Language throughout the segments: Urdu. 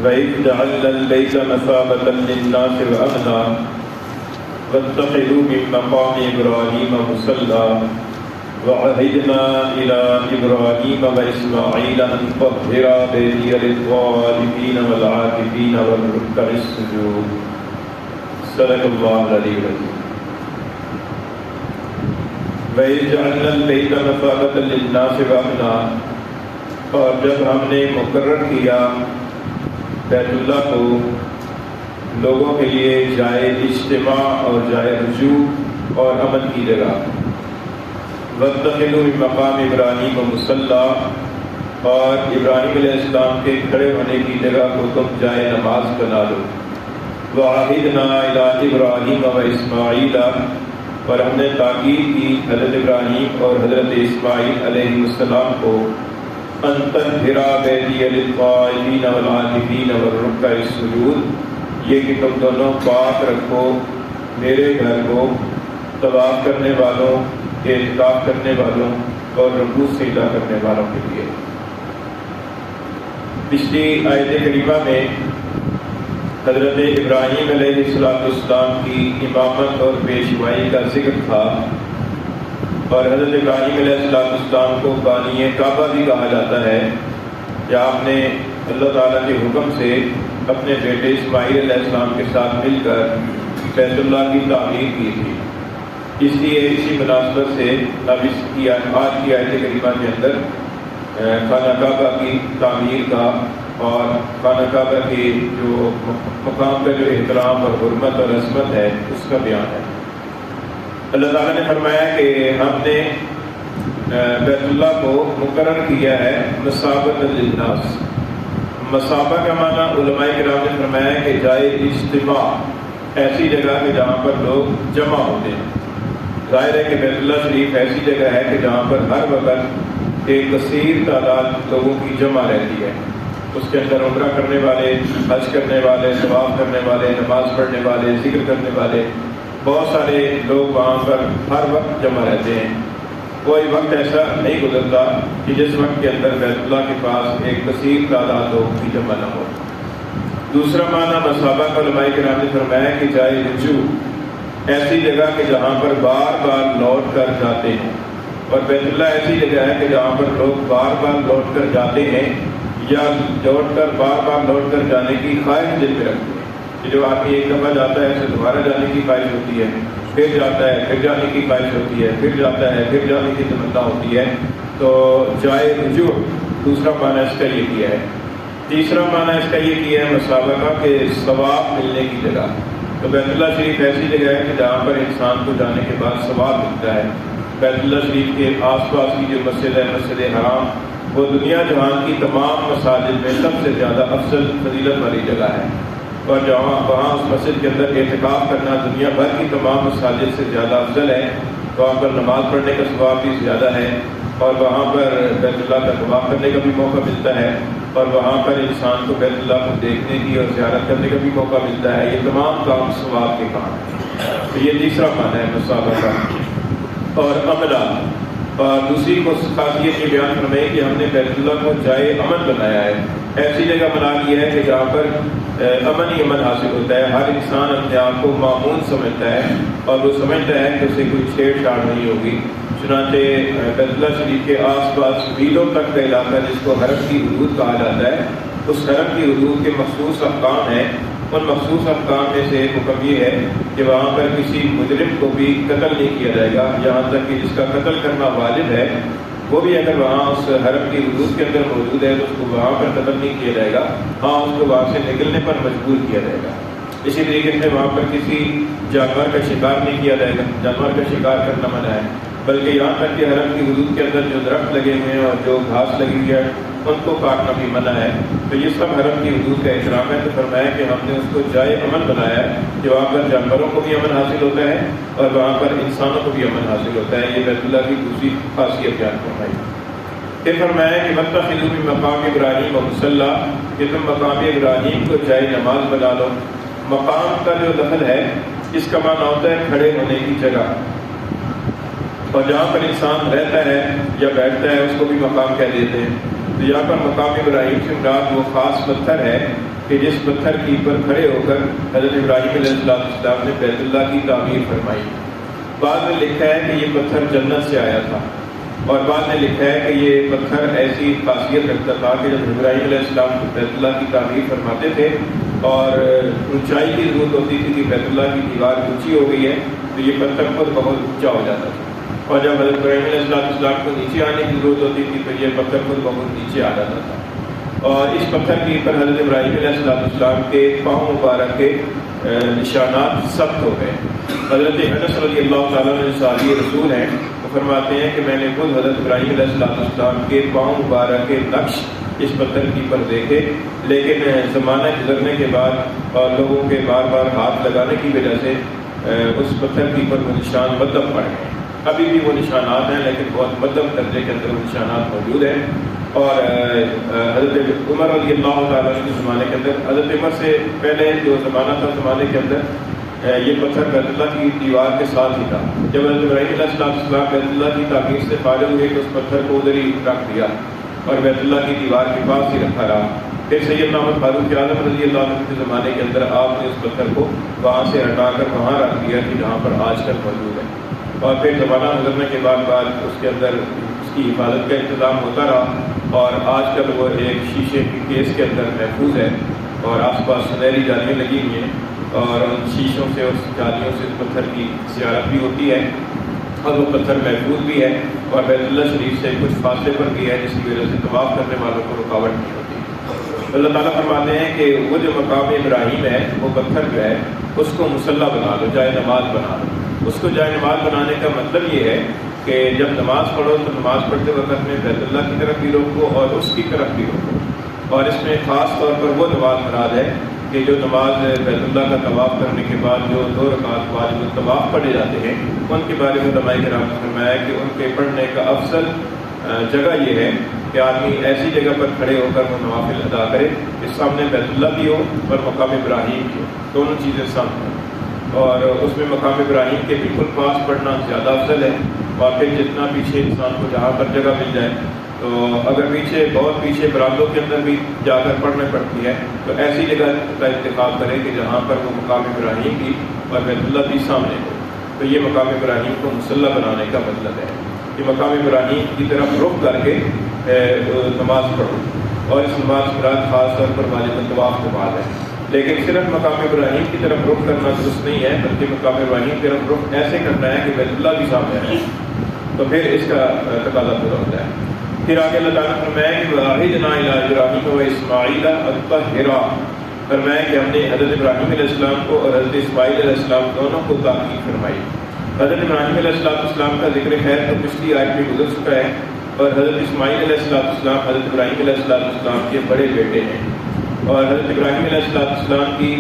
وَإِذْ جَعَلْنَا الْبَيْتَ مَثَابَةً لِلنَّاسِ وَأَمْنًا وَاتَّخِذُوا مِن مَّقَامِ إِبْرَاهِيمَ مُصَلًّى وَعَهِدْنَا إِلَىٰ إِبْرَاهِيمَ وَإِسْمَاعِيلَ أَن طَهِّرَا بَيْتِيَ لِلطَّائِفِينَ وَالْعَاكِفِينَ وَالرُّكَّعِ السُّجُودِ صدق اللہ العلی العظیم۔ وَإِذْ جَعَلْنَا الْبَيْتَ مَثَابَةً لِلنَّاسِ وَأَمْنًا، اور جب ہم نے مقرر کیا بیت اللہ کو لوگوں کے لیے جائے اجتماع اور جائے رجوع اور امن کی جگہ، وَاتَّخِذُوا مِن مَّقَامِ إِبْرَاهِيمَ مُصَلًّى، اور ابراہیم علیہ السلام کے کھڑے ہونے کی جگہ کو تم جائے نماز بنا لو، وَعَهِدْنَا إِلَىٰ إِبْرَاهِيمَ وَإِسْمَاعِيلَ، اور ہم نے تاکید کی حضرت ابراہیم اور حضرت اسماعیل علیہ السلام کو، ان طہرا بیتی للطائفین والعاکفین والرکع السجود، یہ کہ تم دونوں پاک رکھو میرے گھر کو طواف کرنے والوں، اعتکاف کرنے والوں اور رکوع سجدہ کرنے والوں کے لیے۔ پچھلی آیت کریمہ میں حضرت ابراہیم علیہ السلام کی امامت اور پیشوائی کا ذکر تھا، اور حضرت ابراہیم علیہ السلام کو بانی کعبہ بھی کہا جاتا ہے، کہ آپ نے اللہ تعالیٰ کے حکم سے اپنے بیٹے اسماعیل علیہ السلام کے ساتھ مل کر بیت اللہ کی تعمیر کی تھی۔ اس لیے اسی مناسبت سے اب آج کی آیت کریمہ کے اندر خانہ کعبہ کی تعمیر کا اور خانہ کعبہ کے جو مقام کا جو احترام اور حرمت اور عظمت ہے اس کا بیان ہے۔ اللہ تعالیٰ نے فرمایا کہ ہم نے بیت اللہ کو مقرر کیا ہے مثابۃ للناس۔ مثابہ کا معنی علماء کرام نے فرمایا کہ جائے اجتماع، ایسی جگہ کہ جہاں پر لوگ جمع ہوتے ہیں۔ ظاہر ہے کہ بیت اللہ شریف ایسی جگہ ہے کہ جہاں پر ہر وقت ایک کثیر تعداد لوگوں کی جمع رہتی ہے۔ اس کے اندر عمرہ کرنے والے، حج کرنے والے، طواف کرنے والے، نماز پڑھنے والے، ذکر کرنے والے، بہت سارے لوگ وہاں پر ہر وقت جمع رہتے ہیں۔ کوئی وقت ایسا نہیں گزرتا کہ جس وقت کے اندر بیت اللہ کے پاس ایک کثیر تعداد لوگوں کی جمع نہ ہو۔ دوسرا معنی مثابہ کا علماء کرام نے فرمایا کہ جائے رجوع، ایسی جگہ کہ جہاں پر بار بار لوٹ کر جاتے ہیں، اور بیت اللہ ایسی جگہ ہے کہ جہاں پر لوگ بار بار لوٹ کر جاتے ہیں یا لوٹ کر بار بار لوٹ کر جانے کی خواہش دل میں رکھتے ہیں، کہ جو آدمی ایک دفعہ جاتا ہے اسے دوبارہ جانے کی خواہش ہوتی ہے، پھر جاتا ہے پھر جانے کی خواہش ہوتی ہے، پھر جاتا ہے پھر جانے کی تمنا ہوتی ہے۔ تو جائے رجوع دوسرا معنی اس کا یہ کیا ہے۔ تیسرا معنی اس کا یہ کیا ہے مثابہ کا کہ ثواب ملنے کی جگہ۔ تو بیت اللہ شریف ایسی جگہ ہے کہ جہاں پر انسان کو جانے کے بعد ثواب ملتا ہے۔ بیت اللہ شریف کے آس پاس کی جو مسجد ہے، مسجد حرام، وہ دنیا جہان کی تمام مساجد میں سب سے زیادہ افضل فضیلت والی جگہ ہے، اور جہاں وہاں اس مسجد کے اندر اعتکاف کرنا دنیا بھر کی تمام مساجد سے زیادہ افضل ہے۔ وہاں پر نماز پڑھنے کا ثواب بھی زیادہ ہے، اور وہاں پر بیت اللہ کا طواف کرنے کا بھی موقع ملتا ہے، اور وہاں پر انسان کو بیت اللہ کو دیکھنے کی اور زیارت کرنے کا بھی موقع ملتا ہے۔ یہ تمام کام ثواب کے کام ہیں۔ تو یہ تیسرا معنی ہے مثابہ کا۔ اور امنا، اور دوسری کو خاصیت یہ بیان فرمائی کہ ہم نے بیت اللہ کو جائے امن بنایا ہے، ایسی جگہ بنا لی ہے کہ جہاں پر امن ہی امن حاصل ہوتا ہے۔ ہر انسان اپنے آپ کو معمون سمجھتا ہے، اور وہ سمجھتا ہے کہ اسے کوئی چھیڑ چھاڑ نہیں ہوگی۔ چنانچہ بیت اللہ شریف کے آس پاس میلوں تک کا علاقہ جس کو حرم کی حدود کہا جاتا ہے، اس حرم کی حدود کے مخصوص احکام ہیں۔ ان مخصوص احکام میں سے ایک حکم یہ ہے کہ وہاں پر کسی مجرم کو بھی قتل نہیں کیا جائے گا، یہاں تک کہ جس کا قتل کرنا واجب ہے وہ بھی اگر وہاں اس حرم کی حدود کے اندر موجود ہے تو اس کو وہاں پر قتل نہیں کیا جائے گا، ہاں اس کو وہاں سے نکلنے پر مجبور کیا جائے گا۔ اسی طریقے سے وہاں پر کسی جانور کا شکار نہیں کیا جائے گا، جانور کا شکار کرنا منع ہے، بلکہ یہاں تک کہ حرم کی حدود کے اندر جو درخت لگے ہوئے ہیں اور جو گھاس لگی ہوئی ہے ان کو کاٹنا بھی منع ہے۔ تو یہ سب حرم کی حدود کا احترام ہے۔ تو فرمایا کہ ہم نے اس کو جائے امن بنایا ہے کہ وہاں پر جانوروں کو بھی امن حاصل ہوتا ہے اور وہاں پر انسانوں کو بھی امن حاصل ہوتا ہے۔ یہ بیت اللہ کی دوسری خاصیت بیان فرمائی۔ پھر فرمایا کہ وَاتَّخِذُوا مِن مَّقَامِ إِبْرَاهِيمَ مُصَلًّى، کہ تم مقام ابراہیم کو جائے نماز بنا لو۔ مقام کا جو لفظ ہے اس کا معنی ہوتا ہے کھڑے ہونے کی جگہ، اور جہاں پر انسان رہتا ہے یا بیٹھتا ہے اس کو بھی مقام کہہ دیتے ہیں۔ تو یہاں پر مقام ابراہیم سے مراد وہ خاص پتھر ہے کہ جس پتھر کے اوپر کھڑے ہو کر حضرت ابراہیم علیہ السلام نے بیت اللہ کی تعمیر فرمائی۔ بعد میں لکھا ہے کہ یہ پتھر جنت سے آیا تھا، اور بعد میں لکھا ہے کہ یہ پتھر ایسی خاصیت رکھتا تھا کہ جب ابراہیم علیہ السلام بیت اللہ کی تعمیر فرماتے تھے اور اونچائی کی ضرورت ہوتی تھی کہ بیت اللہ کی دیوار اونچی ہو گئی ہے تو یہ پتھر خود بہت اونچا ہو جاتا تھا، اور جب حضرت ابراہیم علیہ السلام کو نیچے آنے کی ضرورت ہوتی تھی تو یہ پتھر خود بہت نیچے آ جاتا تھا۔ اور اس پتھر کے اوپر حضرت ابراہیم علیہ السلام کے پاؤں مبارک کے نشانات ثبت ہو گئے۔ حضرت انس رضی اللہ تعالیٰ عنہ صحابی رسول ہیں، وہ فرماتے ہیں کہ میں نے خود حضرت ابراہیم علیہ السلام کے پاؤں مبارک کے نقش اس پتھر کے اوپر دیکھے، لیکن زمانہ گزرنے کے بعد اور لوگوں کے بار بار ہاتھ لگانے کی وجہ سے اس پتھر کے اوپر وہ نشان مدھم پڑ گئے۔ ابھی بھی وہ نشانات ہیں لیکن بہت مدھم درجے کے اندر وہ نشانات موجود ہیں۔ اور حضرت عمر رضی اللہ تعالیٰ کے زمانے کے اندر، حضرت عمر سے پہلے جو زمانہ تھا زمانے کے اندر یہ پتھر بیت اللہ کی دیوار کے ساتھ ہی تھا۔ جب حضرت ابراہیم علیہ السلام بیت اللہ کی تعمیر سے فارغ ہوئے تو اس پتھر کو ادھر ہی رکھ دیا اور بیت اللہ کی دیوار کے پاس ہی رکھا رہا۔ پھر سیدنا عمر فاروق اعظم رضی اللہ عنہ کے زمانے کے اندر آپ نے اس پتھر کو وہاں سے ہٹا کر وہاں رکھ دیا کہ جہاں پر آج کل موجود ہے، اور پھر زمانہ گزرنے کے بعد اس کے اندر اس کی حفاظت کا انتظام ہوتا رہا، اور آج کل وہ ایک شیشے کے کیس کے اندر محفوظ ہے اور آس پاس سنہری جالیاں لگی ہوئی ہیں، اور ان شیشوں سے اس جالیوں سے اس پتھر کی زیارت بھی ہوتی ہے اور وہ پتھر محفوظ بھی ہے، اور بیت اللہ شریف سے کچھ فاصلے پر بھی ہے جس کی وجہ سے طواف کرنے والوں کو رکاوٹ نہیں ہوتی۔ اللہ تعالیٰ فرماتے ہیں کہ وہ جو مقام ابراہیم ہے وہ پتھر جو ہے اس کو مصلی بنا لو، جائے نماز بنا لو۔ اس کو جائے نماز بنانے کا مطلب یہ ہے کہ جب نماز پڑھو تو نماز پڑھتے وقت میں بیت اللہ کی طرف بھی روکو اور اس کی طرف بھی روکو، اور اس میں خاص طور پر وہ نماز مراد ہے کہ جو نماز بیت اللہ کا طواف کرنے کے بعد جو 2 رکعت واجب الطواف پڑھے جاتے ہیں ان کے بارے میں علماء کرام نے فرمایا کہ ان کے پڑھنے کا افضل جگہ یہ ہے کہ آدمی ایسی جگہ پر کھڑے ہو کر وہ نوافل ادا کرے کہ سامنے بیت اللہ بھی ہو اور مقام ابراہیم بھی ہو، دونوں چیزیں سامنے، اور اس میں مقام ابراہیم کے بالکل پاس پڑھنا زیادہ افضل ہے، اور پھر جتنا پیچھے انسان کو جہاں پر جگہ مل جائے، تو اگر پیچھے بہت پیچھے برامدوں کے اندر بھی جا کر پڑھنے پڑتی ہے تو ایسی جگہ کا انتخاب کرے کہ جہاں پر وہ مقام ابراہیم بھی اور بیت اللہ بھی سامنے ہو، تو یہ مقام ابراہیم کو مصلی بنانے کا مطلب ہے کہ مقام ابراہیم کی طرف رخ کر کے نماز پڑھو، اور اس نماز مراد خاص طور پر واجب الطواف کے بعد ہے، لیکن صرف مقام ابراہیم کی طرف رخ کرنا درست نہیں ہے، بلکہ مقام ابراہیم کی طرف رخ ایسے کرنا ہے کہ بیت اللہ بھی سامنے ہے، تو پھر اس کا تقاضا پورا ہوتا ہے۔ پھر آگے اللہ تعالیٰ نے فرمایا کہ وَعَهِدْنَا إِلَىٰ إِبْرَاهِيمَ وَإِسْمَاعِيلَ أَن طَهِّرَا، فرمایا کہ ہم نے حضرت ابراہیم علیہ السلام کو اور حضرت اسماعیل علیہ السلام دونوں کو تاکید فرمائی۔ حضرت ابراہیم علیہ السلام کا ذکر خیر تو پچھلی آیت میں گزر چکا ہے، اور حضرت اسماعیل علیہ السلام حضرت ابراہیم علیہ السلام کے بڑے بیٹے ہیں، اور حضرت ابراہیم علیہ السلام کی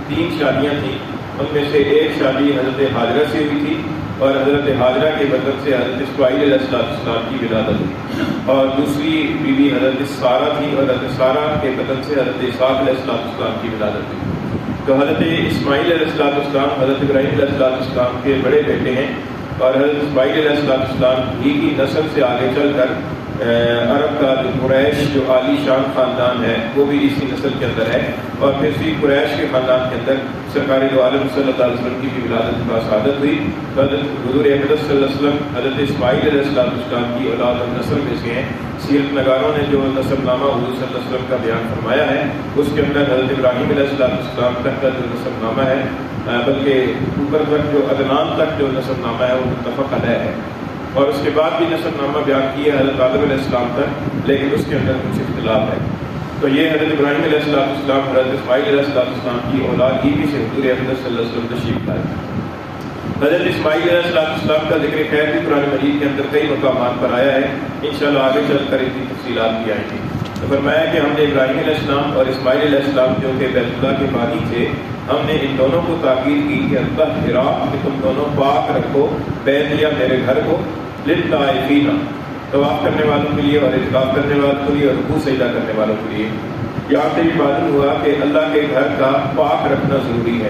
3 شادیاں تھیں، ان میں سے ایک شادی حضرت حاجرہ سے ہوئی تھی، اور حضرت حاجرہ کے بدن سے حضرت اسماعیل علیہ السلام کی ولادت ہوئی، اور دوسری بیوی حضرت سارہ تھی، اور حضرت سارہ کے بدن سے حضرت اسحاق علیہ السلام کی ولادت ہوئی۔ تو حضرت اسماعیل علیہ السلام حضرت ابراہیم علیہ السلام کے بڑے بیٹے ہیں، اور حضرت اسماعیل علیہ السلام ہی کی نسل سے آگے چل کر عرب کا جو قریش جو عالی شان خاندان ہے وہ بھی اسی نسل کے اندر ہے، اور پھر اسی قریش کے خاندان کے اندر سرکار دو عالم صلی اللہ علیہ وسلم کی بھی ولادت کا سعادت ہوئی۔ حضرت حضور احمد صلی اللہ علیہ وسلم حضرت اسماعیل علیہ السلام کی اولاد اور نسل میں سے ہیں۔ سیرت نگاروں نے جو نسب نامہ حضور صلی اللہ علیہ وسلم کا بیان فرمایا ہے اس کے اندر حضرت ابراہیم علیہ السلام تک کا جو نسب نامہ ہے، بلکہ اوپر تک جو عدنان تک جو نسب نامہ ہے وہ متفق علیہ ہے، اور اس کے بعد بھی نسب نامہ بیان کیا ہے حضرت آدم علیہ السلام تک، لیکن اس کے اندر کچھ اختلاف ہے۔ تو یہ حضرت ابراہیم علیہ السلام حضرت اسماعیل علیہ السلام کی اولاد ہی بھی سے حضور احمد صلی اللہ علیہ وسلم تشریف لائے۔ حضرت اسماعیل علیہ السلام کا ذکر خیر بھی قرآن مجید کے اندر کئی مقامات پر آیا ہے، انشاءاللہ آگے چل کر ان کی تفصیلات بھی آئیں گی۔ تو فرمایا کہ ہم نے ابراہیم علیہ السلام اور اسماعیل علیہ السلام جو کہ بیت اللہ کے بانی تھے، ہم نے ان دونوں کو تاکید کی کہ طہرا کہ تم دونوں پاک رکھو بیت یا میرے گھر کو، للطائفین طواف کرنے والوں کے لیے اور اعتکاف کرنے والوں کے لیے اور رکوع سجدہ کرنے والوں کے لیے۔ یہاں سے بھی معلوم ہوا کہ اللہ کے گھر کا پاک رکھنا ضروری ہے۔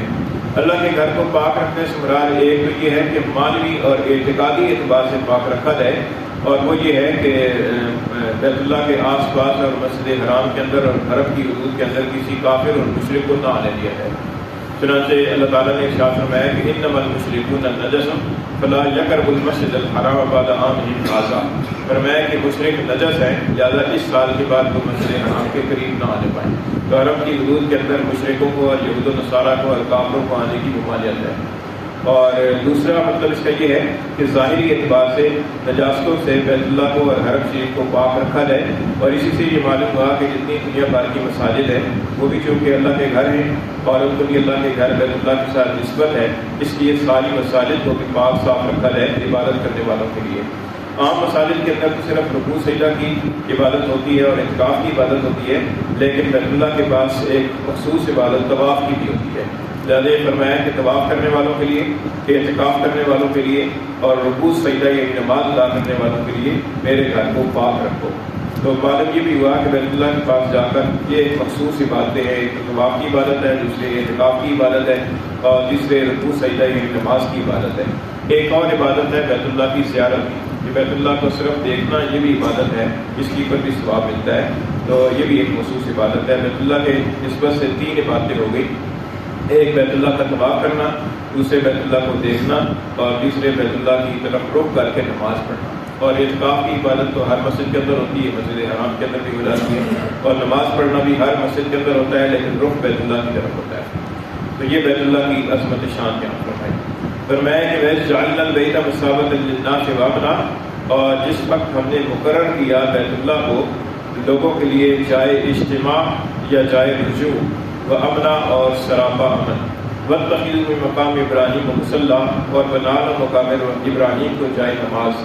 اللہ کے گھر کو پاک رکھنے سے مراد ایک تو یہ ہے کہ مالوی اور اعتقادی اعتبار سے پاک رکھا جائے، اور وہ یہ ہے کہ بیت اللہ کے آس پاس اور مسجد حرام کے اندر اور حرم کی حدود کے اندر کسی کافر اور مشرک کو نہ آنے دیا جائے۔ چنانچہ اللہ تعالیٰ نے ارشاد فرمایا کہ انما المشرکون نجس فلا یقربوا المسجد الحرام بعد عامهم ھذا، فرمایا کہ مشرک نجس ہے، لہٰذا اس سال کے بعد وہ مسجد حرام کے قریب نہ آنے پائیں۔ تو حرم کی حدود کے اندر مشرکوں کو اور یہود و نصارہ کو اور کافروں کو آنے کی ممانعت ہے۔ اور دوسرا مطلب اس کا یہ ہے کہ ظاہری اعتبار سے نجاستوں سے بیت اللہ کو اور حرم شریف کو پاک رکھا جائے، اور اسی سے یہ معلوم ہوا کہ جتنی دنیا بھر کی مساجد ہیں وہ بھی چونکہ اللہ کے گھر ہیں اور ان کو بھی اللہ کے گھر بیت اللہ کے ساتھ نسبت ہے، اس لیے ساری مساجد کو بھی پاک صاف رکھا جائے عبادت کرنے والوں کے لیے۔ عام مساجد کے اندر تو صرف رکوع سجدہ کی عبادت ہوتی ہے اور اعتکاف کی عبادت ہوتی ہے، لیکن بیت اللہ کے پاس ایک مخصوص عبادت طواف کی بھی ہوتی ہے۔ لہٰذا یہ فرمایا کہ طواف کرنے والوں کے لیے، اعتکاف کرنے والوں کے لیے اور رکوع سجدہ یا نماز ادا کرنے والوں کے لیے میرے گھر کو پاک رکھو۔ تو معلوم یہ بھی ہوا کہ بیت اللہ کے پاس جا کر یہ ایک مخصوص عبادتیں ہیں، ایک طواف کی عبادت ہے، دوسرے اعتکاف کی عبادت ہے، اور تیسرے رکوع سجدہ یا نماز کی عبادت ہے۔ ایک اور عبادت ہے بیت اللہ کی زیارت کی، کہ بیت اللہ کو صرف دیکھنا یہ بھی عبادت ہے، اس کی پر بھی ثواب ملتا ہے، تو یہ بھی ایک مخصوص عبادت ہے۔ بیت اللہ کے نسبت سے 3 عبادتیں ہو گئی، ایک بیت اللہ کا طواف کرنا، دوسرے بیت اللہ کو دیکھنا، اور تیسرے بیت اللہ کی طرف رخ کر کے نماز پڑھنا۔ اور اعتکاف کی عبادت تو ہر مسجد کے اندر ہوتی ہے، مسجد حرام کے اندر بھی ہو جاتی ہے، اور نماز پڑھنا بھی ہر مسجد کے اندر ہوتا ہے، لیکن رخ بیت اللہ کی طرف ہوتا ہے۔ تو یہ بیت اللہ کی عظمت شان بیان فرمائی۔ فرمایا کہ وَإِذْ جَعَلْنَا الْبَيْتَ مَثَابَةً لِلنَّاسِ وَأَمْنًا، اور جس وقت ہم نے مقرر کیا بیت اللہ کو لوگوں کے لیے جائے اجتماع یا جائے رجوع، وَأَمْنًا اور سراپا امن، وَاتَّخِذُوا مِن مقام ابراہیم مصلی، اور بنا لو مقام ابراہیم کو جائے نماز،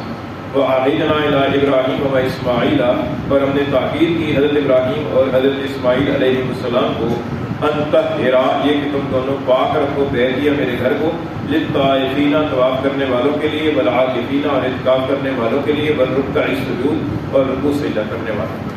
وَعَهِدْنَا إِلَىٰ إِبْرَاهِيمَ وَإِسْمَاعِيلَ، اور ہم نے تاکید کی حضرت ابراہیم اور حضرت اسماعیل علیہ السلام کو، أَن طَهِّرَ، یہ کہ تم دونوں پاک رکھو بیتیہ میرے گھر کو، للطائفین طواف کرنے والوں کے لیے، والعاکفین اور اعتکاف کرنے والوں کے لیے، والرکع السجود اور رکوع سجدہ کرنے والوں